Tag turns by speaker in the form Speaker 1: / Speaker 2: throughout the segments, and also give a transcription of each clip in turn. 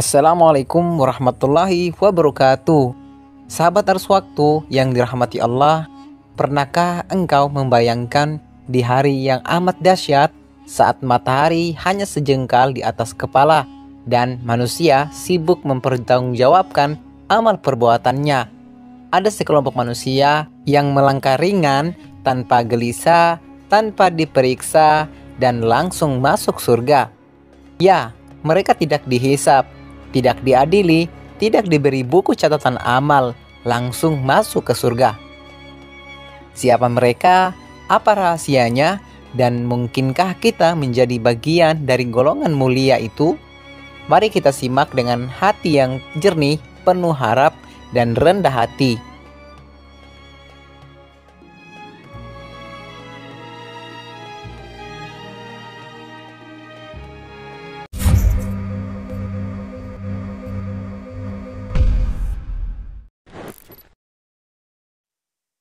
Speaker 1: Assalamualaikum warahmatullahi wabarakatuh. Sahabat Arus Waktu yang dirahmati Allah, pernahkah engkau membayangkan di hari yang amat dahsyat saat matahari hanya sejengkal di atas kepala dan manusia sibuk mempertanggungjawabkan amal perbuatannya? Ada sekelompok manusia yang melangkah ringan tanpa gelisah, tanpa diperiksa, dan langsung masuk surga. Ya, mereka tidak dihisap, tidak diadili, tidak diberi buku catatan amal, langsung masuk ke surga. Siapa mereka? Apa rahasianya? Dan mungkinkah kita menjadi bagian dari golongan mulia itu? Mari kita simak dengan hati yang jernih, penuh harap, dan rendah hati.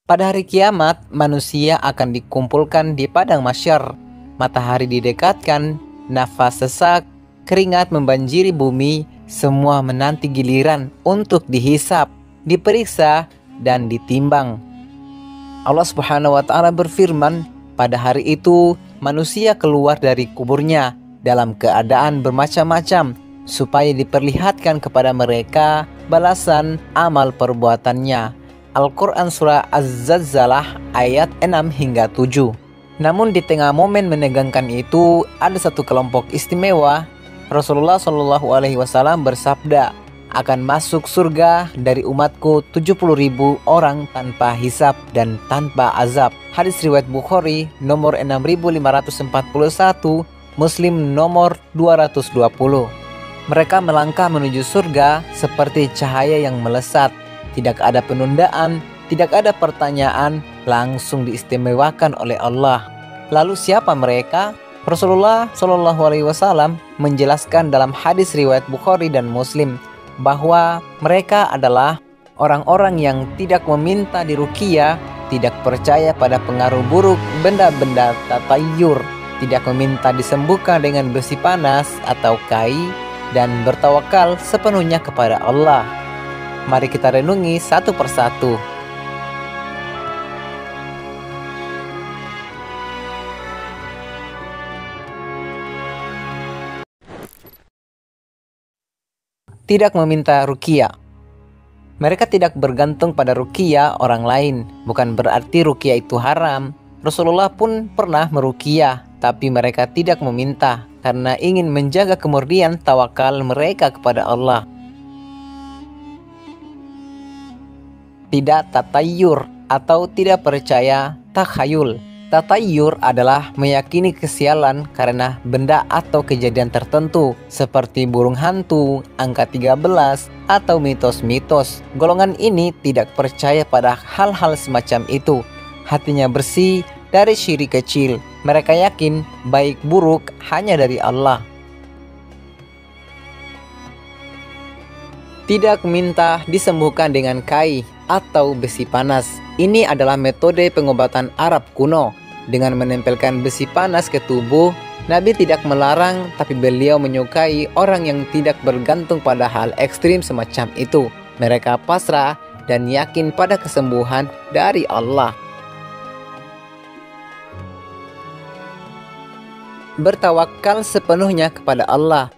Speaker 1: Pada hari kiamat, manusia akan dikumpulkan di padang mahsyar. Matahari didekatkan, nafas sesak, keringat membanjiri bumi, semua menanti giliran untuk dihisap, diperiksa, dan ditimbang. Allah Subhanahu wa Ta'ala berfirman, pada hari itu manusia keluar dari kuburnya dalam keadaan bermacam-macam, supaya diperlihatkan kepada mereka balasan amal perbuatannya. Al-Quran Surah Az-Zalzalah ayat 6 hingga 7. Namun di tengah momen menegangkan itu, ada satu kelompok istimewa. Rasulullah SAW bersabda, akan masuk surga dari umatku 70.000 orang tanpa hisab dan tanpa azab. Hadis riwayat Bukhari nomor 6541, Muslim nomor 220. Mereka melangkah menuju surga seperti cahaya yang melesat. Tidak ada penundaan, tidak ada pertanyaan, langsung diistimewakan oleh Allah. Lalu siapa mereka? Rasulullah SAW menjelaskan dalam hadis riwayat Bukhari dan Muslim bahwa mereka adalah orang-orang yang tidak meminta diruqyah, tidak percaya pada pengaruh buruk benda-benda tatayur, tidak meminta disembuhkan dengan besi panas atau kai, dan bertawakal sepenuhnya kepada Allah. Mari kita renungi satu persatu. Tidak meminta ruqyah. Mereka tidak bergantung pada ruqyah orang lain. Bukan berarti ruqyah itu haram. Rasulullah pun pernah meruqyah, tapi mereka tidak meminta karena ingin menjaga kemurnian tawakal mereka kepada Allah. Tidak tatayur atau tidak percaya takhayul. Tatayur adalah meyakini kesialan karena benda atau kejadian tertentu seperti burung hantu, angka 13, atau mitos-mitos. Golongan ini tidak percaya pada hal-hal semacam itu. Hatinya bersih dari syirik kecil. Mereka yakin baik buruk hanya dari Allah. Tidak minta disembuhkan dengan kai atau besi panas. Ini adalah metode pengobatan Arab kuno. Dengan menempelkan besi panas ke tubuh, Nabi tidak melarang, tapi beliau menyukai orang yang tidak bergantung pada hal ekstrim semacam itu. Mereka pasrah dan yakin pada kesembuhan dari Allah. Bertawakal sepenuhnya kepada Allah.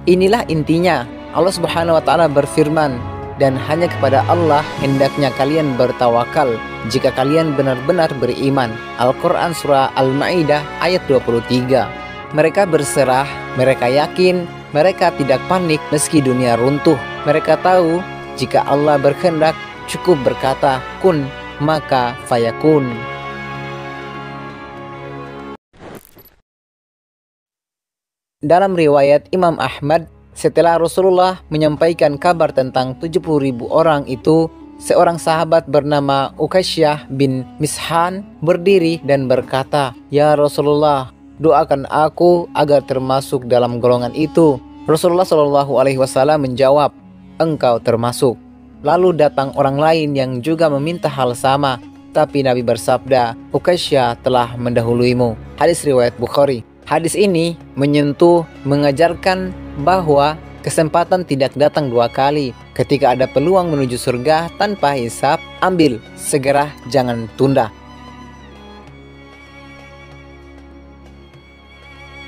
Speaker 1: Inilah intinya. Allah Subhanahu wa Ta'ala berfirman, dan hanya kepada Allah hendaknya kalian bertawakal jika kalian benar-benar beriman. Al-Quran Surah Al-Ma'idah ayat 23. Mereka berserah, mereka yakin, mereka tidak panik meski dunia runtuh. Mereka tahu jika Allah berkehendak cukup berkata kun, maka fayakun. Dalam riwayat Imam Ahmad, setelah Rasulullah menyampaikan kabar tentang 70.000 orang itu, seorang sahabat bernama Uqaisyah bin Mishan berdiri dan berkata, "Ya Rasulullah, doakan aku agar termasuk dalam golongan itu." Rasulullah SAW menjawab, "Engkau termasuk." Lalu datang orang lain yang juga meminta hal sama, tapi Nabi bersabda, "Uqaisyah telah mendahuluimu." Hadis riwayat Bukhari. Hadis ini menyentuh, mengajarkan bahwa Kesempatan tidak datang dua kali. Ketika ada peluang menuju surga tanpa hisab, ambil, segera, jangan tunda.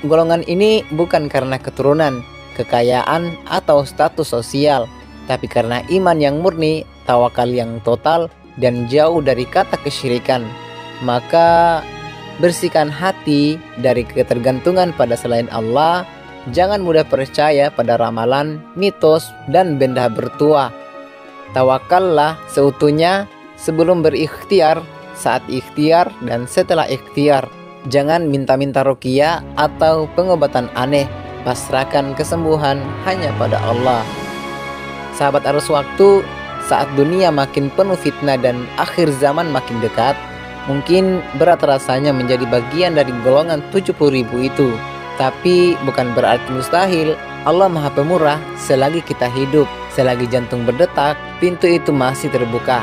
Speaker 1: Golongan ini bukan karena keturunan, kekayaan, atau status sosial, tapi karena iman yang murni, tawakal yang total, dan jauh dari kata kesyirikan. Maka bersihkan hati dari ketergantungan pada selain Allah. Jangan mudah percaya pada ramalan, mitos, dan benda bertuah. Tawakallah seutuhnya sebelum berikhtiar, saat ikhtiar, dan setelah ikhtiar. Jangan minta-minta ruqyah atau pengobatan aneh. Pasrahkan kesembuhan hanya pada Allah. Sahabat arus waktu, saat dunia makin penuh fitnah dan akhir zaman makin dekat, mungkin berat rasanya menjadi bagian dari golongan 70.000 itu. Tapi bukan berarti mustahil. Allah Maha Pemurah. Selagi kita hidup, selagi jantung berdetak, pintu itu masih terbuka.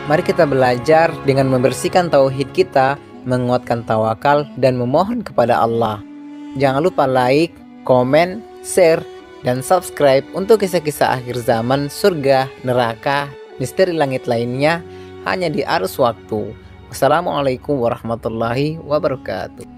Speaker 1: Mari kita belajar dengan membersihkan tauhid kita, menguatkan tawakal, dan memohon kepada Allah. Jangan lupa like, komen, share, dan subscribe untuk kisah-kisah akhir zaman, surga, neraka, misteri langit lainnya hanya di Arus Waktu. Wassalamualaikum warahmatullahi wabarakatuh.